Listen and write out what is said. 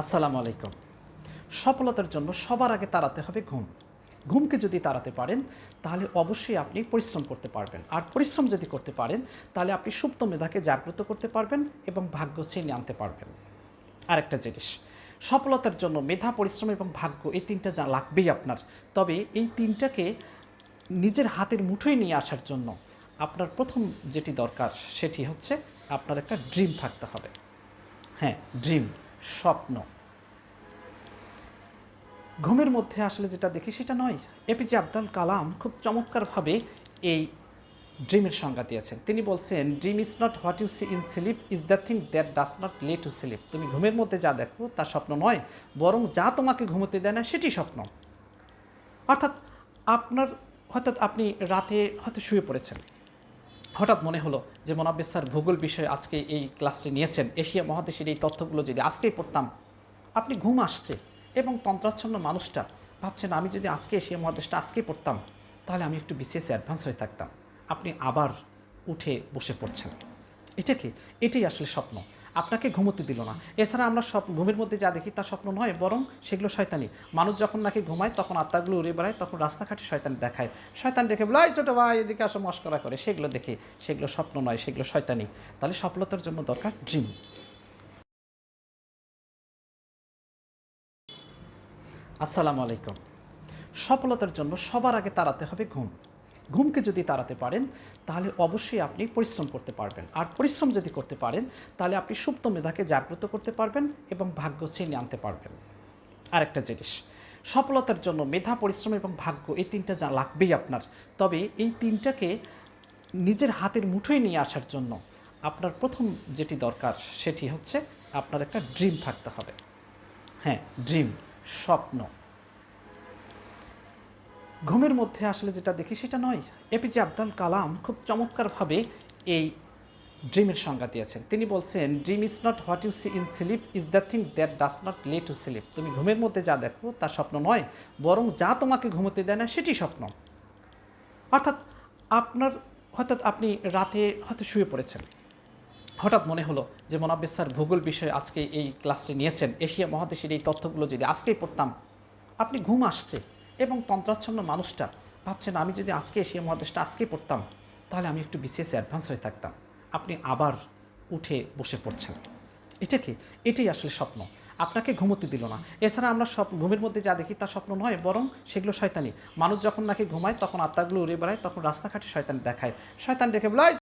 আসসালামু আলাইকুম। সফলতার জন্য সবার আগে তাড়াতে হবে ঘুম। ঘুমকে যদি তাড়াতে পারেন তাহলে অবশ্যই আপনি পরিশ্রম করতে পারবেন। আর পরিশ্রম যদি করতে পারেন তাহলে আপনি সুপ্ত মেধাকে জাগ্রত করতে পারবেন এবং ভাগ্য ছিনিয়ে আনতে পারবেন। আরেকটা জিনিস, সফলতার জন্য মেধা, পরিশ্রম এবং ভাগ্য এই তিনটা যা লাগবেই আপনার। তবে এই তিনটাকে নিজের হাতের মুঠোয় নিয়ে আসার জন্য আপনার প্রথম যেটি দরকার সেটি হচ্ছে আপনার একটা ড্রিম থাকতে হবে। হ্যাঁ, ড্রিম, স্বপ্ন। ঘুমের মধ্যে আসলে যেটা দেখি সেটা নয়। এপিজে আব্দুল কালাম খুব চমৎকারভাবে এই ড্রিমের সংজ্ঞা দিয়েছেন। তিনি বলছেন, dream is not what you see in sleep, is the thing that does not let to sleep. তুমি ঘুমের মধ্যে যা দেখো তা স্বপ্ন নয়, বরং যা তোমাকে ঘুমোতে দেয় না সেটি স্বপ্ন। অর্থাৎ আপনার হয়তো আপনি রাতে হয়তো শুয়ে পড়েছেন, হঠাৎ মনে হলো যে মোনাব্বের স্যার ভূগোল বিষয়ে আজকে এই ক্লাসটি নিয়েছেন, এশিয়া মহাদেশের এই তথ্যগুলো যদি আজকেই পড়তাম। আপনি ঘুম আসছে এবং তন্ত্রাচ্ছন্ন মানুষটা ভাবছেন, আমি যদি আজকে এশিয়া মহাদেশটা আজকেই পড়তাম তাহলে আমি একটু বিসিএসে অ্যাডভান্স হয়ে থাকতাম। আপনি আবার উঠে বসে পড়ছেন। এটাই আসলে স্বপ্ন। আপনাকে ঘুমোতে দিল না। এছাড়া আমরা ঘুমের মধ্যে যা দেখি তা স্বপ্ন নয়, বরং সেগুলো শয়তানি। মানুষ যখন নাকি ঘুমায় তখন আত্মাগুলো উড়ে বেড়ায়, তখন রাস্তাঘাটে শয়তানি দেখায়। শয়তান দেখে বলে, এই ছোটো ভাই এদিকে আসো, মস্করা করে। সেগুলো দেখে, সেগুলো স্বপ্ন নয়, সেগুলো শয়তানি। তাহলে সফলতার জন্য দরকার ড্রিম। আসসালামু আলাইকুম। সফলতার জন্য সবার আগে তাড়াতে হবে ঘুম। ঘুমকে যদি তাড়াতে পারেন তাহলে অবশ্যই আপনি পরিশ্রম করতে পারবেন। আর পরিশ্রম যদি করতে পারেন তাহলে আপনি সুপ্ত মেধাকে জাগ্রত করতে পারবেন এবং ভাগ্য ছিনিয়ে আনতে পারবেন। আরেকটা জিনিস, সফলতার জন্য মেধা, পরিশ্রম এবং ভাগ্য এই তিনটা যা লাগবেই আপনার। তবে এই তিনটাকে নিজের হাতের মুঠোয় নিয়ে আসার জন্য আপনার প্রথম যেটি দরকার সেটি হচ্ছে আপনার একটা ড্রিম থাকতে হবে। হ্যাঁ, ড্রিম, স্বপ্ন। ঘুমের মধ্যে আসলে যেটা দেখি সেটা নয়। এপিজে আব্দুল কালাম খুব চমৎকারভাবে এই ড্রিমের সংজ্ঞা দিয়েছেন। তিনি বলছেন, dream is not what you see in sleep, is the thing that does not let to sleep. তুমি ঘুমের মধ্যে যা দেখো তা স্বপ্ন নয়, বরং যা তোমাকে ঘুমোতে দেয় না সেটি স্বপ্ন। অর্থাৎ আপনার হয়তো আপনি রাতে হয়তো শুয়ে পড়েছেন, হঠাৎ মনে হলো যে মোনাব্বের স্যার ভূগোল বিষয়ে আজকে এই ক্লাসটি নিয়েছেন, এশিয়া মহাদেশের এই তথ্যগুলো যদি আজকেই পড়তাম। আপনি ঘুম আসছে এবং তন্ত্রাচ্ছন্ন মানুষটা ভাবছেন, আমি যদি আজকে এশিয়া মহাদেশটা আজকেই পড়তাম তাহলে আমি একটু বিসিএসে অ্যাডভান্স হয়ে থাকতাম। আপনি আবার উঠে বসে পড়ছেন। এটাই আসলে স্বপ্ন। আপনাকে ঘুমোতে দিল না। এছাড়া আমরা ঘুমের মধ্যে যা দেখি তা স্বপ্ন নয়, বরং সেগুলো শয়তানি। মানুষ যখন নাকি ঘুমায় তখন আত্মাগুলো উড়ে বেড়ায়, তখন রাস্তাঘাটে শয়তান দেখায়। শয়তান দেখে বলে,